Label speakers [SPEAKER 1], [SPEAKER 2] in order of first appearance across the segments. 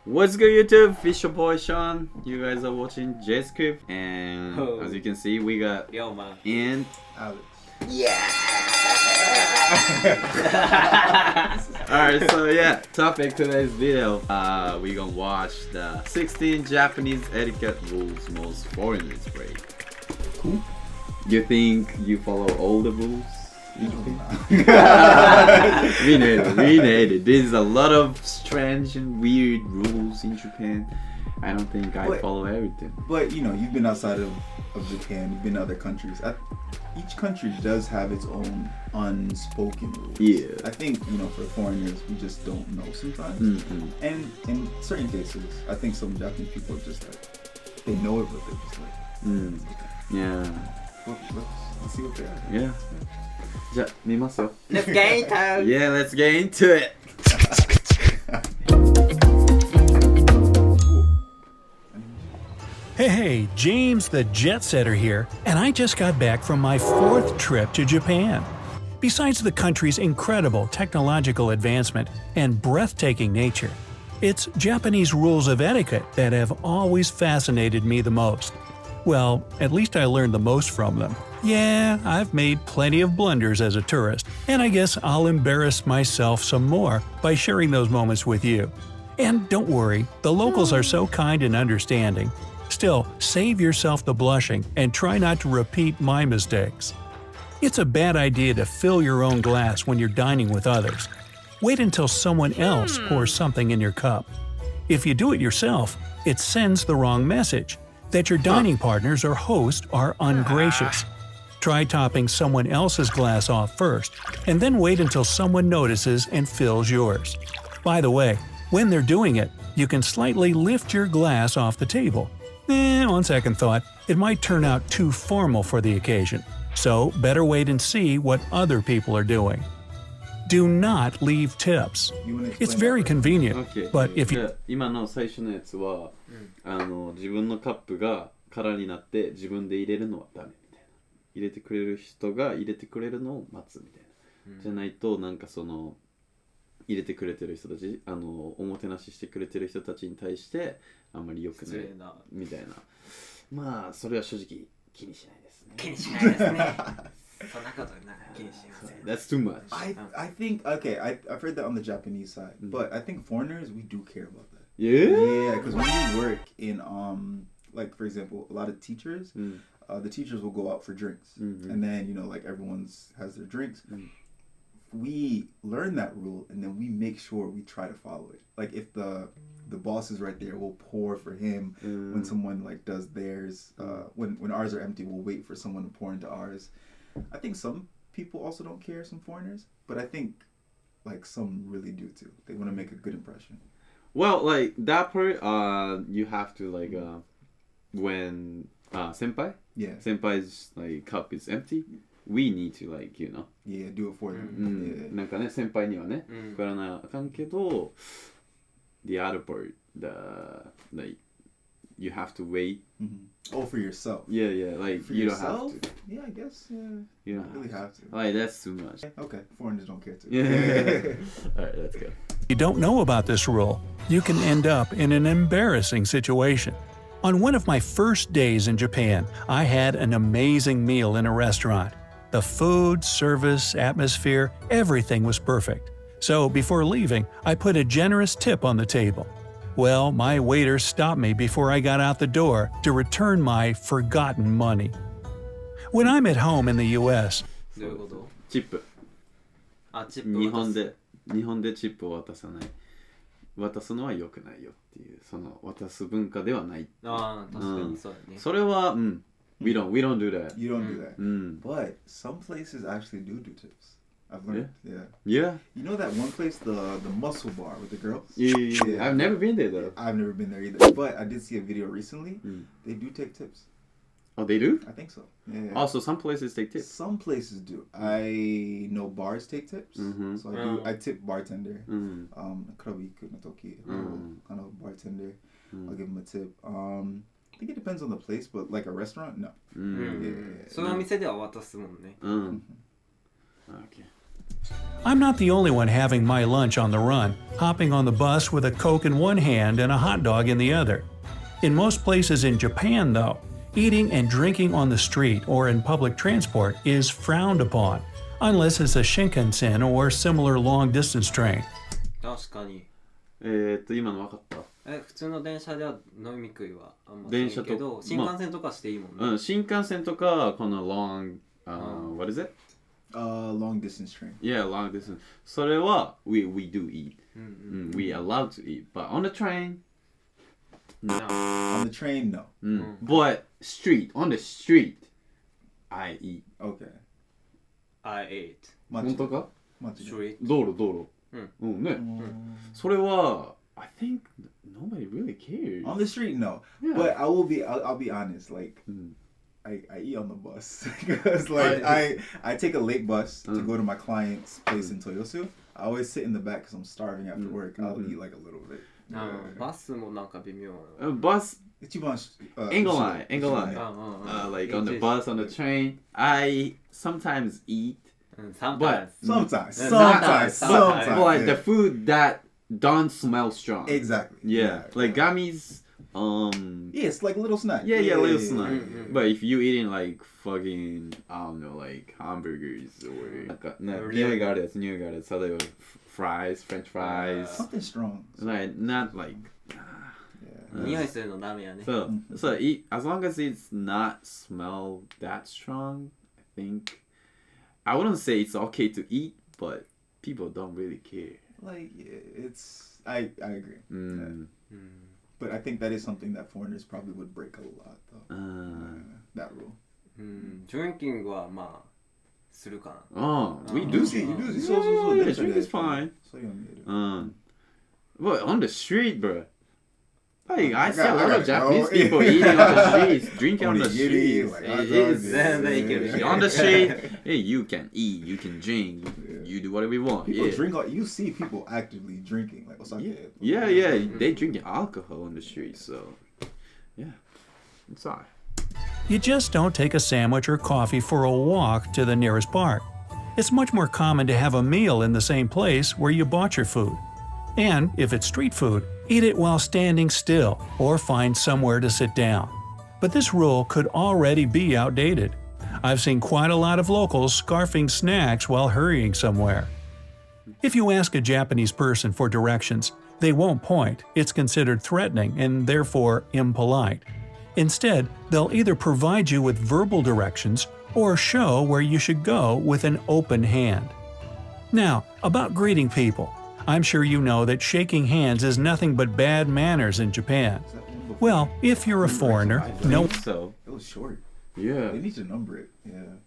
[SPEAKER 1] What's good, YouTube? Fish your boy Sean. You guys are watching J-Script, and as you can see, we got
[SPEAKER 2] Yo, man.
[SPEAKER 1] and
[SPEAKER 3] Alex.
[SPEAKER 2] Yeah.
[SPEAKER 1] Alright, so yeah, topic today's video. We gonna watch the 16 Japanese etiquette rules most foreigners break.
[SPEAKER 3] Cool.
[SPEAKER 1] You think you follow all the rules? We need it. There's a lot of strange and weird rules in Japan. I don't think I follow everything.
[SPEAKER 3] But you know, you've been outside of Japan, you've been to other countries. Each country does have its own unspoken rules.
[SPEAKER 1] Yeah.
[SPEAKER 3] I think, you know, for foreigners, we just don't know sometimes.
[SPEAKER 1] Mm-hmm.
[SPEAKER 3] And in certain cases, I think some Japanese people are just like, they know it, but they're just like,
[SPEAKER 1] Yeah.
[SPEAKER 3] well, let's see what they are.
[SPEAKER 1] Yeah. じゃあ見ますよ。
[SPEAKER 2] Let's get into it.
[SPEAKER 1] Yeah, let's get into it.
[SPEAKER 4] Hey, James the Jet Setter here, and I just got back from my 4th trip to Japan. Besides the country's incredible technological advancement and breathtaking nature, it's Japanese rules of etiquette that have always fascinated me the most. Well, at least I learned the most from them. Yeah, I've made plenty of blunders as a tourist, and I guess I'll embarrass myself some more by sharing those moments with you. And don't worry, the locals are so kind and understanding. Still, save yourself the blushing and try not to repeat my mistakes. It's a bad idea to fill your own glass when you're dining with others. Wait until someone else pours something in your cup. If you do it yourself, it sends the wrong message that your dining partners or host are ungracious. Try topping someone else's glass off first, and then wait until someone notices and fills yours. By the way, when they're doing it, you can slightly lift your glass off the table. On second thought, it might turn out too formal for the occasion, so better wait and see what other people are doing. Do not leave tips. It's very convenient,
[SPEAKER 1] Okay.
[SPEAKER 4] but if you
[SPEAKER 1] 今の最初のやつは、自分のカップが空になって自分で入れるのはダメみたいな。入れてくれる人が入れてくれるのを待つみたいな。じゃないとなんかその入れてくれてる人たち、おもてなししてくれてる人たちに対してあんまり良くないみたいな。まあそれは正直気にしないですね。
[SPEAKER 2] 気にしないですね。そんなことな気にしません。
[SPEAKER 1] That's too much.
[SPEAKER 3] I think, okay, I've heard that on the Japanese side, but I think foreigners, we do care about that.
[SPEAKER 1] Yeah?
[SPEAKER 3] Yeah, because when you work in, like, for example, a lot of teachers, the teachers will go out for drinks. And then, you know, like, everyone's has their drinks. We learn that rule, and then we make sure we try to follow it. Like, if the boss is right there, we'll pour for him. When someone, like, does theirs, when ours are empty, we'll wait for someone to pour into ours. I think some people also don't care, some foreigners, but I think, like, some really do, too. They want to make a good impression.
[SPEAKER 1] Well, like that part, you have to like when senpai, senpai's like cup is empty, we need to like
[SPEAKER 3] Yeah, do it for them.
[SPEAKER 1] なんかね先輩にはね送らなあかんけど、the other part, like you have to wait.
[SPEAKER 3] Oh, for yourself.
[SPEAKER 1] Yeah, like
[SPEAKER 3] For
[SPEAKER 1] you
[SPEAKER 3] yourself?
[SPEAKER 1] don't have to.
[SPEAKER 3] Yeah, I guess. Yeah,
[SPEAKER 1] You don't
[SPEAKER 3] really have to.
[SPEAKER 1] Like that's too much.
[SPEAKER 3] Okay, foreigners don't care too.
[SPEAKER 1] Yeah. All right, let's go.
[SPEAKER 4] you don't know about this rule, you can end up in an embarrassing situation. On one of my first days in Japan, I had an amazing meal in a restaurant. The food, service, atmosphere, everything was perfect. So before leaving, I put a generous tip on the table. Well, my waiter stopped me before I got out the door to return my forgotten money. When I'm at home in the US,
[SPEAKER 2] どういうこと？
[SPEAKER 1] チップ。
[SPEAKER 2] あ、チップ
[SPEAKER 1] 日本でチップを渡さない。渡すのは良くないよっていうその渡す文化ではない。
[SPEAKER 2] ああ、確かにそうだね。
[SPEAKER 1] それはwe don't do that.
[SPEAKER 3] You don't do that. But some places actually do tips. I've learned. Yeah.
[SPEAKER 1] Yeah.
[SPEAKER 3] You know that one place, the muscle bar with the girls?
[SPEAKER 1] Yeah. I've never been there though.
[SPEAKER 3] I've never been there either. But I did see a video recently. They do take tips.
[SPEAKER 1] Oh, they do?
[SPEAKER 3] I think so. Yeah.
[SPEAKER 1] Also, some places take tips.
[SPEAKER 3] Some places do. I know bars take tips. So I tip bartender. Krabiku no toki. I know bartender. I'll give him a tip. I think it depends on the place, but like a restaurant, no. Yeah.
[SPEAKER 2] そのお店では渡すもんね。
[SPEAKER 1] Okay.
[SPEAKER 4] I'm not the only one having my lunch on the run, hopping on the bus with a Coke in one hand and a hot dog in the other. In most places in Japan, though, eating and drinking on the street or in public transport is frowned upon, unless it's a Shinkansen or similar long-distance train.
[SPEAKER 2] 確かに。
[SPEAKER 1] 今の分かった？
[SPEAKER 2] 普通の電車では飲み食いはあんまりけど、新幹線とかしていいもんね。
[SPEAKER 1] うん、新幹線とかこの long what is it?
[SPEAKER 3] Long distance train.
[SPEAKER 1] Yeah, long distance. それは we do eat. We allowed to eat, but on the train,
[SPEAKER 3] No. On the train, no.
[SPEAKER 1] But on the street, I eat.
[SPEAKER 3] Okay.
[SPEAKER 2] I ate.
[SPEAKER 1] 本当か？
[SPEAKER 3] マジで。
[SPEAKER 2] Street.
[SPEAKER 1] 道路。うんね。それは I think nobody really cares.
[SPEAKER 3] On the street, no.
[SPEAKER 1] Yeah.
[SPEAKER 3] But I'll be honest. Like, I eat on the bus because like I take a late bus to go to my client's place in Toyosu. I always sit in the back because I'm starving after work. I'll eat like a little bit.
[SPEAKER 2] バスもなんか微妙。
[SPEAKER 1] Bus.
[SPEAKER 3] 一番
[SPEAKER 1] Ain't gonna lie. Like on the bus, on the train, I sometimes eat.
[SPEAKER 2] Sometimes.
[SPEAKER 3] Sometimes.
[SPEAKER 1] But like
[SPEAKER 3] yeah.
[SPEAKER 1] the food that don't smell strong.
[SPEAKER 3] Exactly.
[SPEAKER 1] Yeah. Like gummies.
[SPEAKER 3] Yeah, it's like a little snack.
[SPEAKER 1] Yeah, little snack. But if you eating like fucking, I don't know, like hamburgers or なんかね、匂いがあるやつ、例えばfries, French fries.
[SPEAKER 3] Something strong.
[SPEAKER 1] Like not like.
[SPEAKER 2] 匂いするのダメやね。
[SPEAKER 1] So as long as it's not smell that strong, I think I wouldn't say it's okay to eat, but people don't really care.
[SPEAKER 3] Like it's I agree. Yeah. But I think that is something that foreigners probably would break a lot though. That rule.
[SPEAKER 2] Drinking はまあするかな。
[SPEAKER 1] Oh, we do see. Yeah, drink is fine. But on the street, bro. Like I see a lot of Japanese people eating on the streets, drinking on the streets. On the street, hey, you can eat, you can drink, you do whatever you want.
[SPEAKER 3] People drink. You see people actively drinking, like osake.
[SPEAKER 1] Yeah, they drinking alcohol on the street. So, yeah, it's alright.
[SPEAKER 4] You just don't take a sandwich or coffee for a walk to the nearest park. It's much more common to have a meal in the same place where you bought your food. And if it's street food, eat it while standing still or find somewhere to sit down. But this rule could already be outdated. I've seen quite a lot of locals scarfing snacks while hurrying somewhere. If you ask a Japanese person for directions, they won't point. It's considered threatening and therefore impolite. Instead, they'll either provide you with verbal directions or show where you should go with an open hand. Now, about greeting people. I'm sure you know that shaking hands is nothing but bad manners in Japan. Well, if you're a foreigner, no.
[SPEAKER 1] So
[SPEAKER 3] It was short.
[SPEAKER 1] yeah.
[SPEAKER 3] They need to number it. Yeah.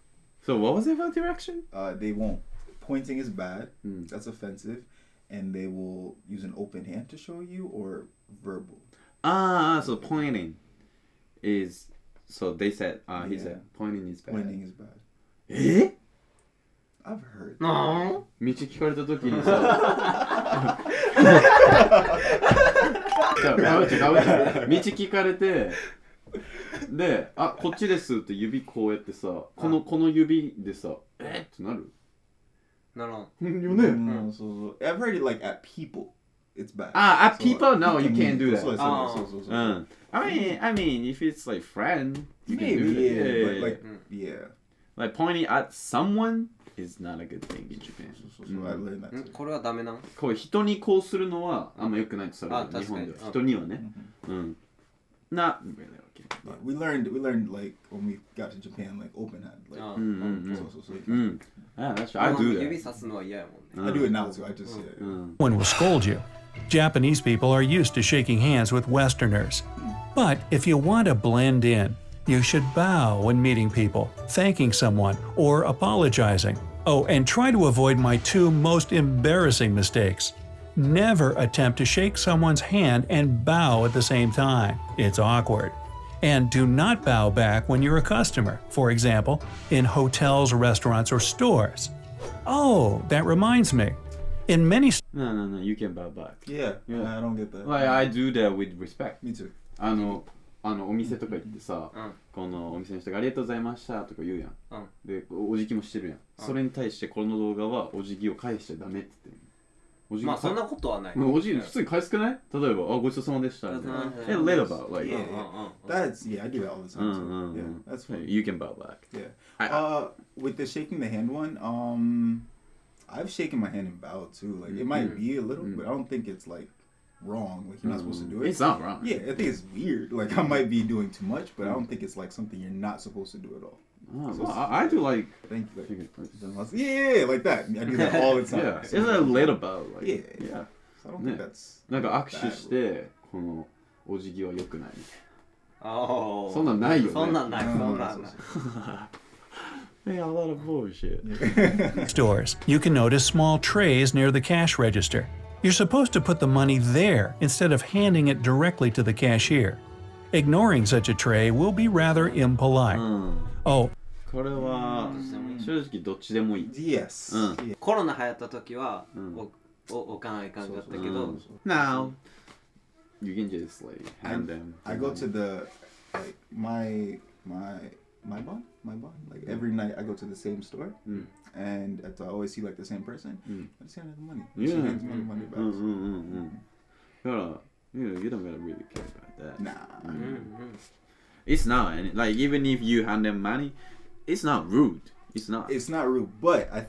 [SPEAKER 1] So what was it about direction?
[SPEAKER 3] They won't. Pointing is bad. That's offensive. And they will use an open hand to show you or verbal.
[SPEAKER 1] So pointing is. So they said. He said pointing is bad.
[SPEAKER 3] Pointing is bad.
[SPEAKER 1] え
[SPEAKER 3] I've heard.
[SPEAKER 1] 道聞かれた時にさかぶちゃ道聞かれてでこっちですって指こうやってさこの指でさってなる
[SPEAKER 2] なら
[SPEAKER 1] んよね
[SPEAKER 3] So I've heard it like at people. It's bad.
[SPEAKER 1] At people? No, you can't do that. I mean, if it's like friend, you can do that.
[SPEAKER 3] But like, yeah.
[SPEAKER 1] Like pointing at someone is not a good thing in Japan.
[SPEAKER 3] So I learned that too.
[SPEAKER 2] これはダメなの？
[SPEAKER 1] こう人にこうするのはあんま良くないとされる日本では人にはね。Not really okay.
[SPEAKER 3] Yeah, we learned like when we got to Japan like open hand like
[SPEAKER 1] That's right. I do
[SPEAKER 2] 指
[SPEAKER 1] that.
[SPEAKER 2] さすのは嫌やもんね。
[SPEAKER 3] I do it now too. I just
[SPEAKER 4] one will scold you. Japanese people are used to shaking hands with Westerners. But if you want to blend in, you should bow when meeting people, thanking someone, or apologizing. Oh, and try to avoid my two most embarrassing mistakes. Never attempt to shake someone's hand and bow at the same time. It's awkward. And do not bow back when you're a customer, for example, in hotels, restaurants, or stores. Oh, that reminds me. In many
[SPEAKER 1] No, you can bow back.
[SPEAKER 3] yeah. I don't get that.
[SPEAKER 1] Like I do that with respect.
[SPEAKER 3] Me too.
[SPEAKER 1] お店とか行ってさ、
[SPEAKER 2] うん
[SPEAKER 1] このお店の人がありがとうございましたとか言うやん、
[SPEAKER 2] うん
[SPEAKER 1] でお辞儀もしてるやん、それに対してこの動画はお辞儀を返しちゃダメって言ってる。お辞儀
[SPEAKER 2] まあそんなことはない。
[SPEAKER 1] お辞儀普通に返すくない？例えばごちそうさまでしたみたいな。Let about like
[SPEAKER 3] That's I do that all the time. So, yeah, that's fine.
[SPEAKER 1] You can bow back.
[SPEAKER 3] Yeah. With the shaking the hand one, I've shaken my hand and bowed too. Like it might be a little, but I don't think it's like wrong. Like you're not supposed to do it.
[SPEAKER 1] It's not wrong.
[SPEAKER 3] Yeah, I think it's weird. Like I might be doing too much, but I don't think it's like something you're not supposed to do at all.
[SPEAKER 1] Well, I do like.
[SPEAKER 3] Thank you. Yeah, like that. I do that all the time.
[SPEAKER 1] Yeah, it's a little bow. Like,
[SPEAKER 3] Yeah.
[SPEAKER 1] Yeah.
[SPEAKER 3] So I don't think that's.
[SPEAKER 1] なんか握手してこのお辞儀は良くないみたい
[SPEAKER 2] ああ。
[SPEAKER 1] そんなんないよね。
[SPEAKER 2] そんなんない。そんなんない。
[SPEAKER 1] な。Hey, a lot of bullshit.
[SPEAKER 4] Stores, you can notice small trays near the cash register. You're supposed to put the money there instead of handing it directly to the cashier. Ignoring such a tray will be rather impolite. Oh,
[SPEAKER 1] これは正直どっちでもいい。
[SPEAKER 3] Yes. Yeah.
[SPEAKER 2] コロナ流行った時は置かないかんかったけど。
[SPEAKER 1] Now you can just like hand them.
[SPEAKER 3] I go to the like my bond. Like every night I go to the same store, and I always see like the same person. I just hand her the money.
[SPEAKER 1] Yeah.
[SPEAKER 3] She hands me the money back.
[SPEAKER 1] だから you don't gotta really care about that.
[SPEAKER 3] Nah.
[SPEAKER 1] It's not like even if you hand them money, it's not rude. It's not.
[SPEAKER 3] It's not rude, but I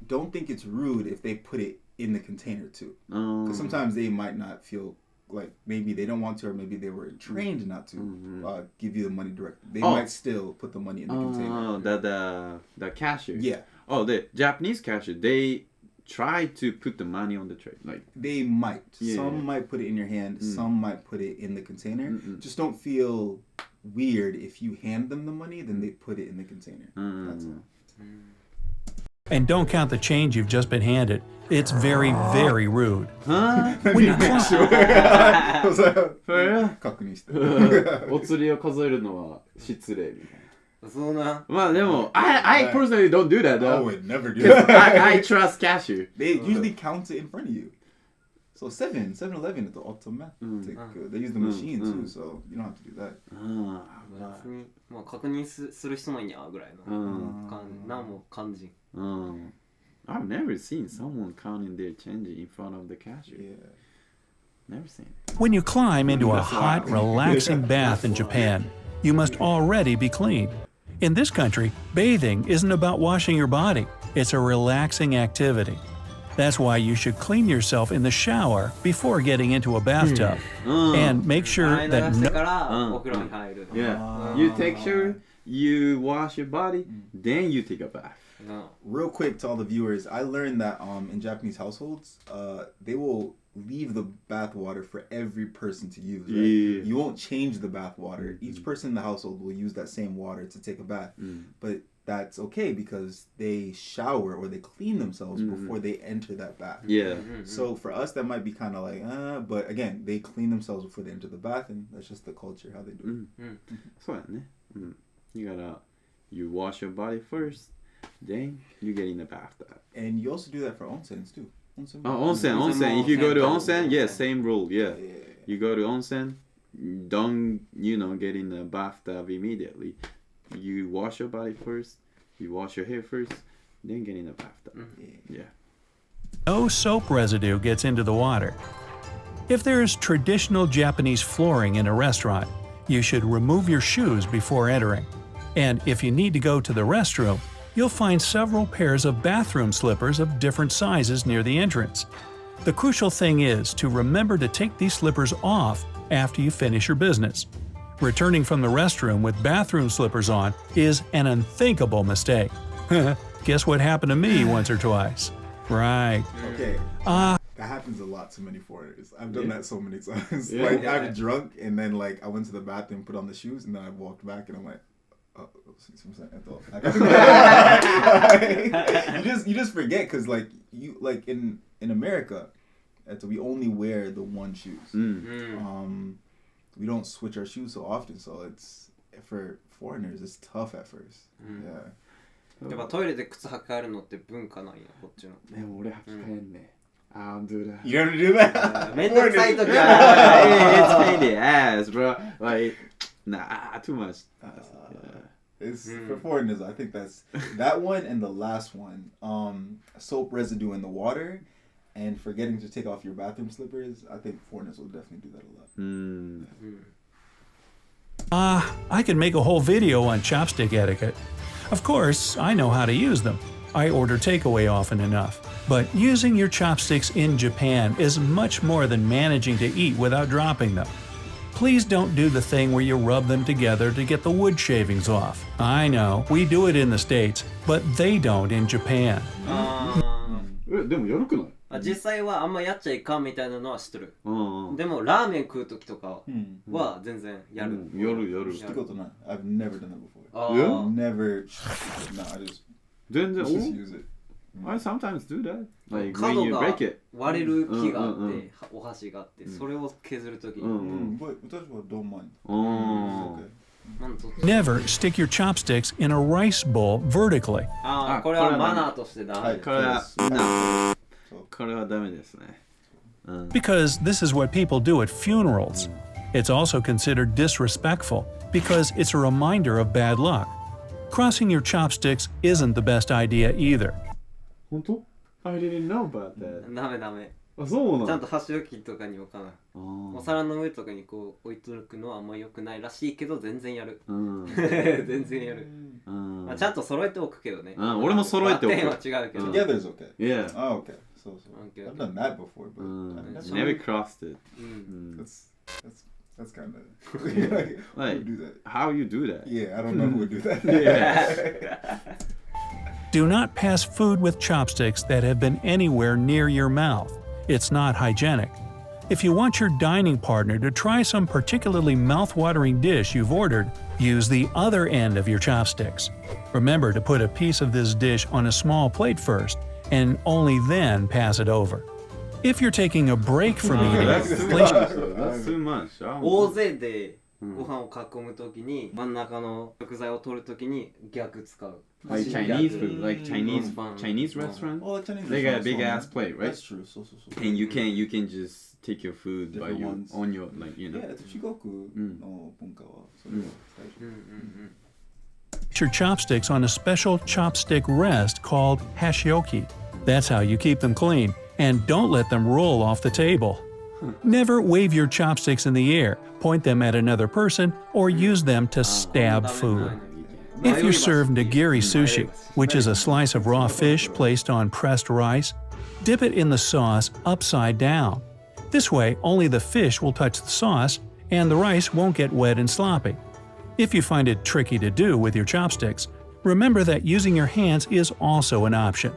[SPEAKER 3] don't think it's rude if they put it in the container too. Because sometimes they might not feel like maybe they don't want to, or maybe they were trained not to give you the money directly. They might still put the money in the container.
[SPEAKER 1] The cashier.
[SPEAKER 3] Yeah.
[SPEAKER 1] Oh, the Japanese cashier, they try to put the money on the tray. Like
[SPEAKER 3] they might.
[SPEAKER 1] Yeah.
[SPEAKER 3] Some might put it in your hand. Some might put it in the container. Just don't feel weird if you hand them the money, then they put it in the container. That's all.
[SPEAKER 4] and don't count the change you've just been handed. It's very, very rude.
[SPEAKER 1] Huh?
[SPEAKER 4] When you climb,
[SPEAKER 3] 確認して。
[SPEAKER 1] お釣りを数えるのは失礼みたいな。
[SPEAKER 2] そうな。
[SPEAKER 1] まあでも、I personally don't do that
[SPEAKER 3] I
[SPEAKER 1] though.
[SPEAKER 3] would never do
[SPEAKER 1] Because
[SPEAKER 3] that.
[SPEAKER 1] I trust cashier.
[SPEAKER 3] They usually count it in front of you. So 7-Eleven だと automatic. They use the machine too, so you don't have to do that.
[SPEAKER 2] 別にまあ確認する人もいんやぐらいのなんも感じ。
[SPEAKER 1] I've never seen someone counting their change in front of the cashier.
[SPEAKER 3] Yeah.
[SPEAKER 1] Never seen.
[SPEAKER 4] when you climb into a hot, relaxing bath in Japan, you must already be clean. In this country, bathing isn't about washing your body. It's a relaxing activity. That's why you should clean yourself in the shower before getting into a bathtub. And make sure
[SPEAKER 2] 洗い流
[SPEAKER 4] that
[SPEAKER 2] して
[SPEAKER 4] no,
[SPEAKER 2] からお風呂に入る。
[SPEAKER 1] Yeah. You take shower, you wash your body, then you take a bath.
[SPEAKER 3] Real quick to all the viewers, I learned that in Japanese households, they will leave the bath water for every person to use. Right?
[SPEAKER 1] Yeah.
[SPEAKER 3] You won't change the bath water. Each person in the household will use that same water to take a bath. But that's okay because they shower or they clean themselves before they enter that bath.
[SPEAKER 1] Yeah.
[SPEAKER 3] So for us, that might be kind of like, but again, they clean themselves before they enter the bath, and that's just the culture, how they do it.
[SPEAKER 1] そうやね。You gotta, you wash your body first, then you get in the bathtub.
[SPEAKER 3] And you also do that for onsens too.
[SPEAKER 1] Onsen. If you go to onsen, yeah, same rule. Yeah.
[SPEAKER 3] Yeah.
[SPEAKER 1] You go to onsen, don't, get in the bathtub immediately. You wash your body first, you wash your hair first, then get in the bathtub. Yeah.
[SPEAKER 4] no soap residue gets into the water. If there's traditional Japanese flooring in a restaurant, you should remove your shoes before entering. And if you need to go to the restroom, you'll find several pairs of bathroom slippers of different sizes near the entrance. The crucial thing is to remember to take these slippers off after you finish your business. Returning from the restroom with bathroom slippers on is an unthinkable mistake. Guess what happened to me once or twice? Right.
[SPEAKER 3] Okay. That happens a lot to many foreigners. I've done that so many times. Like I'm drunk and then like I went to the bathroom, put on the shoes, and then I walked back and I'm like, oh, you just forget because like you like in America, we only wear the one shoes. We don't switch our shoes so often, so it's for foreigners it's tough at first. Yeah.
[SPEAKER 2] やっぱトイレで靴履き替えるのって文化なんやこっちの。
[SPEAKER 1] でも俺履き替えんね。I don't do that.
[SPEAKER 3] You never do that?
[SPEAKER 2] めんどくさい時は。
[SPEAKER 1] It's pain in the ass, bro. Like, Nah, too much.
[SPEAKER 3] It's for foreigners. I think that's that one and the last one. Soap residue in the water, and forgetting to take off your bathroom slippers. I think foreigners will definitely do that a lot.
[SPEAKER 4] I could make a whole video on chopstick etiquette. Of course, I know how to use them. I order takeaway often enough. But using your chopsticks in Japan is much more than managing to eat without dropping them. Please don't do the thing where you rub them together to get the wood shavings off. I know, we do it in the States, but they don't in Japan.
[SPEAKER 1] でもやるくない？
[SPEAKER 2] 実際はあんまやっちゃいかんみたいなのは知ってる。でもラーメン食う時とかは全然やる。
[SPEAKER 1] やる。
[SPEAKER 3] したことない。I've never done that before.
[SPEAKER 1] Yeah?
[SPEAKER 3] Never. No, I just
[SPEAKER 1] 全然
[SPEAKER 3] just use it.
[SPEAKER 1] I sometimes do that. Like when
[SPEAKER 2] 角
[SPEAKER 1] you
[SPEAKER 2] が
[SPEAKER 1] break it.
[SPEAKER 2] 割れる木があってお箸があってそれを削る時に
[SPEAKER 3] But 私は don't mind. Okay.
[SPEAKER 4] Never stick your chopsticks in a rice bowl vertically.
[SPEAKER 2] これはマナーとしてダメ。
[SPEAKER 1] これはダメですね。
[SPEAKER 4] Because this is what people do at funerals. It's also considered disrespectful because it's a reminder of bad luck. Crossing your chopsticks isn't the best idea either.
[SPEAKER 1] 本当？ I didn't know about that.
[SPEAKER 2] ダメ。
[SPEAKER 1] あ、そうなの？
[SPEAKER 2] ちゃんと箸置きとかに置かない。お皿の上とかにこう置いとくのはあんま良くないらしいけど全然やる。全然やる。ちゃんと揃えておくけどね。
[SPEAKER 1] 俺も揃えておく。
[SPEAKER 2] 点は違うけど。
[SPEAKER 3] Together is okay.
[SPEAKER 1] Yeah.
[SPEAKER 3] Oh, okay. So I've done that before, but
[SPEAKER 1] Never crossed it.
[SPEAKER 3] That's kind of
[SPEAKER 1] like
[SPEAKER 3] who would do that?
[SPEAKER 1] How you do that?
[SPEAKER 3] Yeah, I don't know who would do that.
[SPEAKER 4] Do not pass food with chopsticks that have been anywhere near your mouth. It's not hygienic. If you want your dining partner to try some particularly mouth-watering dish you've ordered, use the other end of your chopsticks. Remember to put a piece of this dish on a small plate first, and only then pass it over. If you're taking a break from eating,
[SPEAKER 1] That's too much.
[SPEAKER 2] 大勢でご飯を囲むときに真ん中の食材を取るときに逆使う。
[SPEAKER 1] Like Chinese food, like Chinese restaurant.
[SPEAKER 3] Oh, Chinese
[SPEAKER 1] They got a
[SPEAKER 3] restaurants,
[SPEAKER 1] big
[SPEAKER 3] so,
[SPEAKER 1] ass plate, right?
[SPEAKER 3] That's true. So.
[SPEAKER 1] And you can just take your food by
[SPEAKER 3] Different
[SPEAKER 1] your
[SPEAKER 3] ones.
[SPEAKER 1] on your like you know.
[SPEAKER 3] Yeah, 中国の文化はそれは大事。
[SPEAKER 4] put your chopsticks on a special chopstick rest called hashioki. That's how you keep them clean, and don't let them roll off the table. Never wave your chopsticks in the air, point them at another person, or use them to stab food. If you're served nigiri sushi, which is a slice of raw fish placed on pressed rice, dip it in the sauce upside down. This way, only the fish will touch the sauce, and the rice won't get wet and sloppy. If you find it tricky to do with your chopsticks, remember that using your hands is also an option.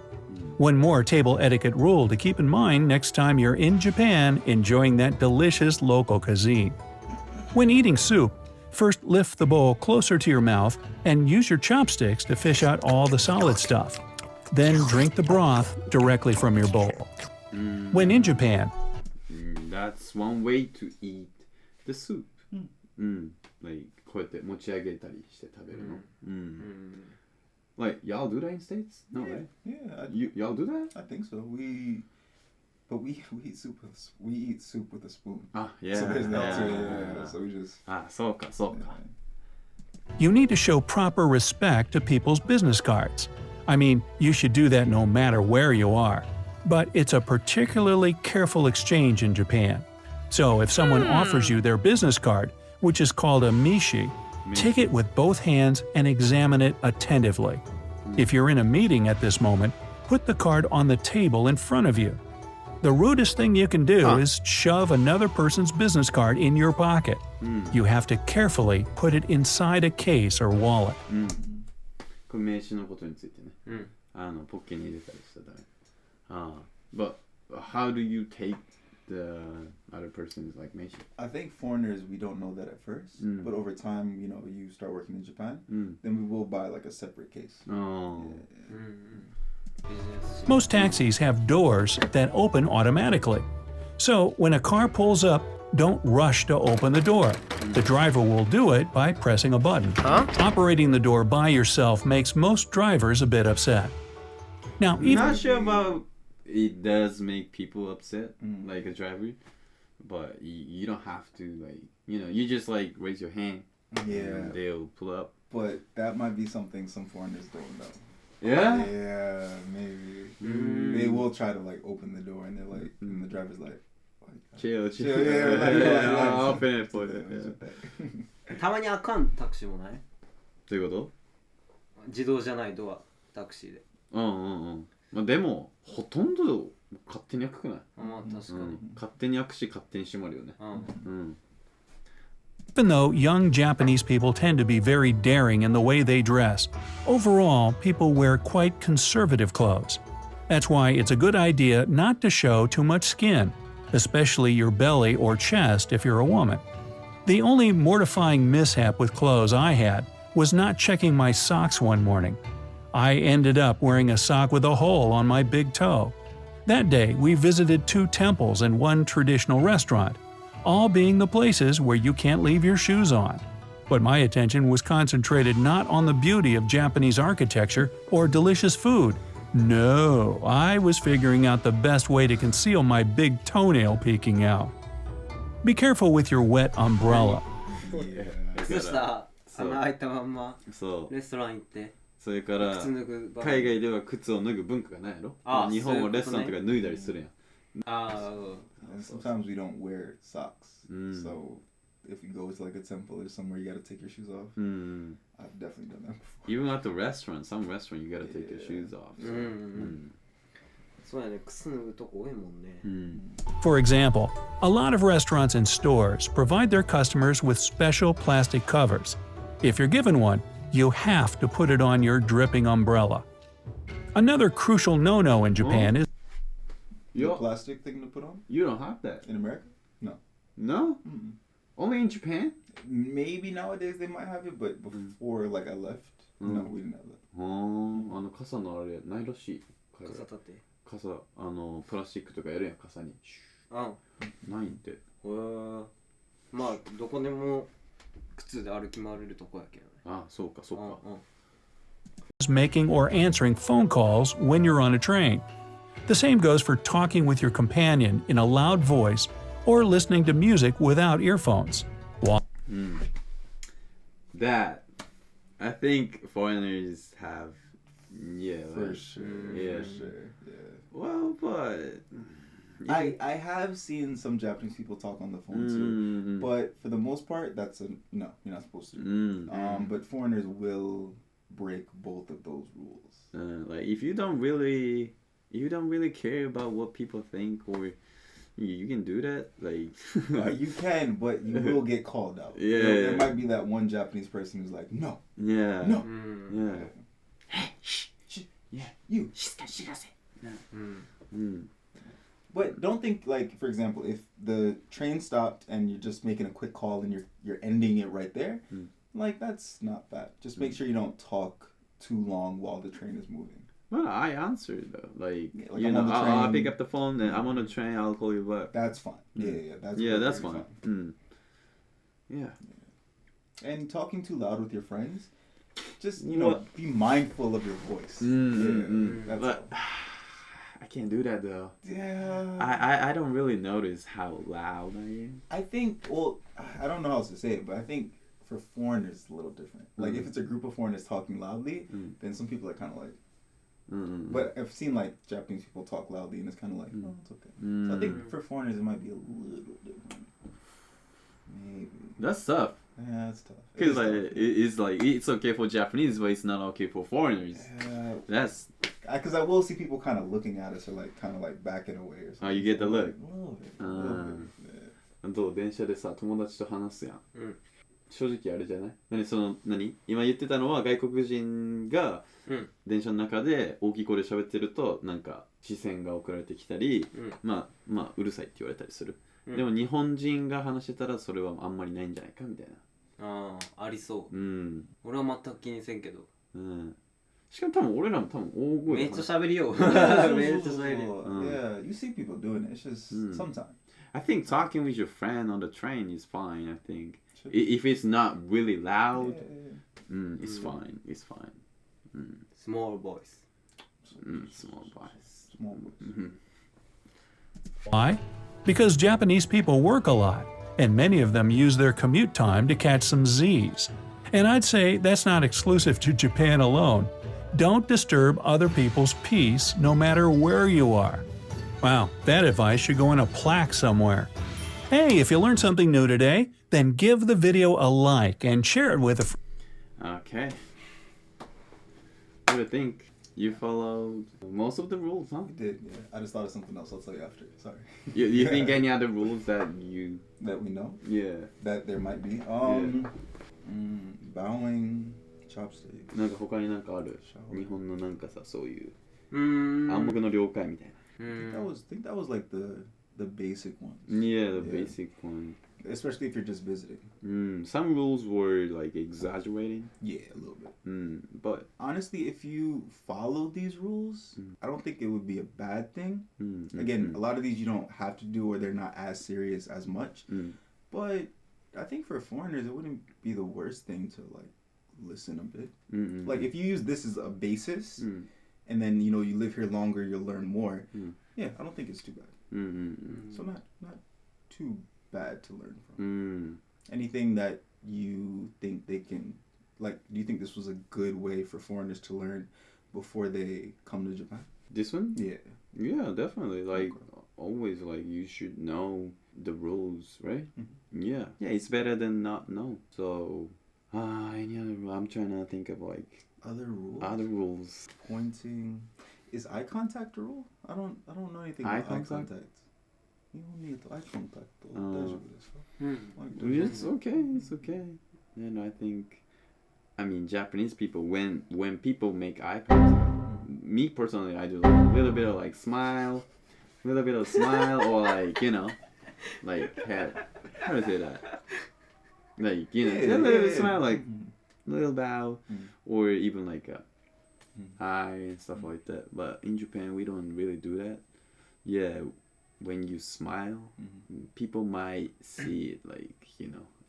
[SPEAKER 4] One more table etiquette rule to keep in mind next time you're in Japan enjoying that delicious local cuisine. When eating soup, first lift the bowl closer to your mouth and use your chopsticks to fish out all the solid stuff. Then drink the broth directly from your bowl. When in Japan,
[SPEAKER 1] That's one way to eat the soup. Like こうやって持ち上げたりして食べるの。Like y'all do that in States? No, right?
[SPEAKER 3] Yeah,
[SPEAKER 1] Y'all do that?
[SPEAKER 3] I think so. We eat soup with a spoon.
[SPEAKER 1] Ah, yeah.
[SPEAKER 3] So there's that too. Yeah. So we just.
[SPEAKER 1] そうか。
[SPEAKER 4] you need to show proper respect to people's business cards. I mean, you should do that no matter where you are. But it's a particularly careful exchange in Japan. So if someone offers you their business card, which is called a mishi, take it with both hands and examine it attentively. If you're in a meeting at this moment, put the card on the table in front of you. The rudest thing you can do is shove another person's business card in your pocket. You have to carefully put it inside a case or wallet.
[SPEAKER 1] これ名刺のことについてね。ポッケに入れたりしたらダメ。But how do you take the other person's like名刺?
[SPEAKER 3] I think foreigners, we don't know that at first, but over time, you know, you start working in Japan, then we will buy like a separate case.
[SPEAKER 4] Most taxis have doors that open automatically. So when a car pulls up, don't rush to open the door. The driver will do it by pressing a button. Operating the door by yourself makes most drivers a bit upset. Now, even
[SPEAKER 1] Not sure about it does make people upset, like a driver, but you don't have to like you know you just like raise your hand
[SPEAKER 3] Yeah.
[SPEAKER 1] They'll pull up.
[SPEAKER 3] But that might be something some foreigners don't know.
[SPEAKER 1] Yeah?
[SPEAKER 3] Yeah, maybe. They will try to like open the door and they're like, and the driver's like,
[SPEAKER 1] Chill.
[SPEAKER 3] Yeah,
[SPEAKER 1] I'll open it for you.
[SPEAKER 2] たまにあかんタクシーもない？
[SPEAKER 1] どういうこ
[SPEAKER 2] 自動じゃないドアタクシーで。
[SPEAKER 1] と？まあでもほとんど勝手に開くくない？
[SPEAKER 2] まあ確かに。
[SPEAKER 1] 勝手に開くし勝手に閉まるよね。
[SPEAKER 4] Even though young Japanese people tend to be very daring in the way they dress, overall, people wear quite conservative clothes. That's why it's a good idea not to show too much skin, especially your belly or chest if you're a woman. The only mortifying mishap with clothes I had was not checking my socks one morning. I ended up wearing a sock with a hole on my big toe. That day, we visited 2 temples and 1 traditional restaurant, all being the places where you can't leave your shoes on. But my attention was concentrated not on the beauty of Japanese architecture or delicious food. No, I was figuring out the best way to conceal my big toenail peeking out. Be careful with your wet umbrella.
[SPEAKER 2] 靴下穴開いたまんま
[SPEAKER 1] そう。
[SPEAKER 2] レストラン行って。
[SPEAKER 1] それから
[SPEAKER 2] 靴脱ぐ場合
[SPEAKER 1] 海外では靴を脱ぐ文化がないやろ。日本はレストランとか脱いだりするやん。
[SPEAKER 3] Sometimes we don't wear socks. So if you go to like a temple or somewhere, you gotta take your shoes off. I've definitely done that before.
[SPEAKER 1] Even at the restaurant, some restaurant you gotta take your shoes off.
[SPEAKER 2] そうやね、靴脱ぐとこ多いもんね。
[SPEAKER 4] For example, a lot of restaurants and stores provide their customers with special plastic covers. If you're given one, you have to put it on your dripping umbrella. Another crucial no-no in Japan is
[SPEAKER 3] The plastic thing to put on?
[SPEAKER 1] You don't have that.
[SPEAKER 3] In America? No.
[SPEAKER 1] No? Only in Japan?
[SPEAKER 3] Maybe nowadays they might have it, but before like I left, no, we didn't have that.
[SPEAKER 1] あの傘のあれないらしい。
[SPEAKER 2] 傘立て。
[SPEAKER 1] 傘プラスチックとかやるやん傘に。ないんて。
[SPEAKER 2] まあどこでも靴で歩き回れるとこやけどね。
[SPEAKER 1] あ、そうかそうか。
[SPEAKER 4] making or answering phone calls when you're on a train. The same goes for talking with your companion in a loud voice or listening to music without earphones.
[SPEAKER 3] That
[SPEAKER 1] I think foreigners have,
[SPEAKER 3] for sure.
[SPEAKER 1] Yeah.
[SPEAKER 3] For sure. Yeah.
[SPEAKER 1] Well, but
[SPEAKER 3] I have seen some Japanese people talk on the phone too, but for the most part, that's no. You're not supposed to. But foreigners will break both of those rules.
[SPEAKER 1] Like if you don't really care about what people think, or you can do that. Like
[SPEAKER 3] you can, but you will get called out.
[SPEAKER 1] Yeah,
[SPEAKER 3] there might be that one Japanese person who's like, no,
[SPEAKER 1] yeah,
[SPEAKER 3] no,
[SPEAKER 1] yeah.
[SPEAKER 3] Hey, shh, yeah, you. But don't think like, for example, if the train stopped and you're just making a quick call and you're ending it right there, like that's not bad. Just make sure you don't talk too long while the train is moving.
[SPEAKER 1] Well, I answered though. Like
[SPEAKER 3] you know,
[SPEAKER 1] I'll pick up the phone and I'm on the train. I'll call you back.
[SPEAKER 3] That's fine.
[SPEAKER 1] That's fine. Yeah.
[SPEAKER 3] And talking too loud with your friends, just be mindful of your voice.
[SPEAKER 1] But I can't do that though.
[SPEAKER 3] Yeah.
[SPEAKER 1] I don't really notice how loud I am.
[SPEAKER 3] I think, well, I don't know how else to say it, but I think for foreigners it's a little different. Like if it's a group of foreigners talking loudly, then some people are kind of like. But I've seen like Japanese people talk loudly and it's kind of like, oh, it's okay. So I think for foreigners it might be a little different. Maybe.
[SPEAKER 1] That's tough.
[SPEAKER 3] Yeah, it's tough.
[SPEAKER 1] Because it's okay for Japanese, but it's not okay for foreigners. That's.
[SPEAKER 3] Because I will see people kind of looking at us or like kind of like backing away or something.
[SPEAKER 1] Oh, you get the look.
[SPEAKER 3] A little bit.
[SPEAKER 1] どう電車でさ友達と話すやん。正直あれじゃない？今言ってたのは外国人が電車の中で大きい声で喋ってるとなんか視線が送られてきたり、まあうるさいって言われたりする。でも日本人が話してたらそれはあんまりないんじゃないかみたいな。
[SPEAKER 2] ありそう。俺は全く気にせんけど。
[SPEAKER 1] しかも俺らも大声で
[SPEAKER 2] めっちゃ喋りよ。めっちゃ喋りよ。
[SPEAKER 3] Yeah, you see people doing it. It's just sometimes.
[SPEAKER 1] I think talking with your friend on the train is fine. I think if it's not really loud, it's fine. It's fine.
[SPEAKER 2] Small voice.
[SPEAKER 1] Small voice.
[SPEAKER 3] Small voice.
[SPEAKER 4] Why? Because Japanese people work a lot. and many of them use their commute time to catch some Z's. And I'd say that's not exclusive to Japan alone. Don't disturb other people's peace no matter where you are. Wow, that advice should go in a plaque somewhere. Hey, if you learned something new today, then give the video a like and share it with a friend.
[SPEAKER 1] Okay. What do you think? You followed most of the rules, huh?
[SPEAKER 3] I did, yeah. I just thought of something else. I'll tell you after. Sorry.
[SPEAKER 1] You think any other rules that
[SPEAKER 3] we know?
[SPEAKER 1] Yeah.
[SPEAKER 3] That there might be. Bowing, chopstick.
[SPEAKER 1] なんか他になんかある？日本のなんかさ、そういう暗黙の了解みたいな。
[SPEAKER 3] I think that was like the basic ones.
[SPEAKER 1] Yeah, the basic one.
[SPEAKER 3] Especially if you're just visiting.
[SPEAKER 1] Some rules were like exaggerating.
[SPEAKER 3] Yeah, a little bit.
[SPEAKER 1] But
[SPEAKER 3] honestly, if you follow these rules, I don't think it would be a bad thing. Again, a lot of these you don't have to do, or they're not as serious as much. But I think for foreigners, it wouldn't be the worst thing to like listen a bit. Like if you use this as a basis, and then you live here longer, you'll learn more. Yeah, I don't think it's too bad. So not too bad to learn from. Anything that you think they can, like, do you think this was a good way for foreigners to learn before they come to Japan?
[SPEAKER 1] This one?
[SPEAKER 3] Yeah.
[SPEAKER 1] Yeah, definitely. Like, always, like, you should know the rules, right? Yeah, it's better than not know. So, any other rule? I'm trying to think of, like,
[SPEAKER 3] other rules. Pointing. Is eye contact a rule? I don't know anything about eye contact. You don't need eye contact.
[SPEAKER 1] It's okay. And I think, Japanese people, when people make eye contact, me personally, I do like a little bit of like smile, or like, like head. How to say that? Like, a little bit of smile, like little bow, or even like a eye and stuff like that. But in Japan, we don't really do that. Yeah, when you smile, people might see it like,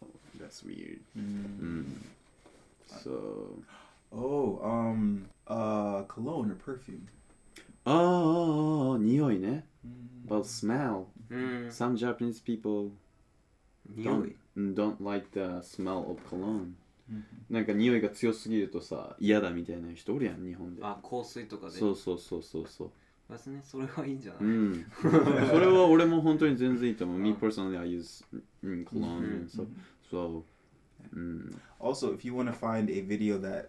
[SPEAKER 1] oh, that's weird. So,
[SPEAKER 3] cologne or perfume.
[SPEAKER 1] 匂いね. About smell. Some Japanese people don't like the smell of cologne. なんか匂いが強すぎるとさ、嫌だみたいな人おるやん、日本で。
[SPEAKER 2] 香水とかで。
[SPEAKER 1] そう。
[SPEAKER 2] 別にそれはいいんじゃない？
[SPEAKER 1] それは俺も本当に全然いいと思う。Me personally, I use cologne and stuff. So,
[SPEAKER 3] also, if you want to find a video that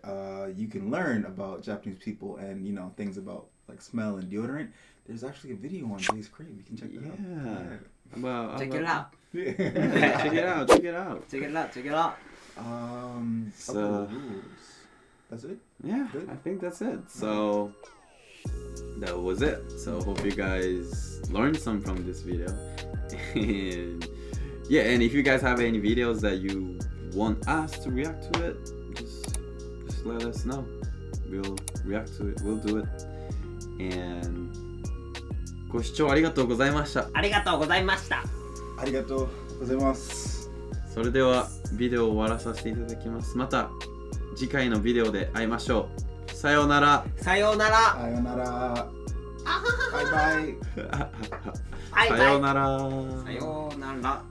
[SPEAKER 3] you can learn about Japanese people and things about like smell and deodorant, there's actually a video on Jay's Crave. You can check it out.
[SPEAKER 2] Check it out.
[SPEAKER 1] Check it out.
[SPEAKER 3] So that's it?
[SPEAKER 1] Yeah,
[SPEAKER 3] good?
[SPEAKER 1] I think that's it. So that was it. So hope you guys learned some from this video. And and if you guys have any videos that you want us to react to it, just let us know. We'll react to it. We'll do it. And ご視聴ありがとうございました。
[SPEAKER 2] ありがとうございました。
[SPEAKER 3] ありがとうございます。
[SPEAKER 1] それではビデオを終わらさせていただきます。また次回のビデオで会いましょう。さようなら。
[SPEAKER 3] さようなら。バイバイ。
[SPEAKER 1] さようなら。
[SPEAKER 2] さようなら。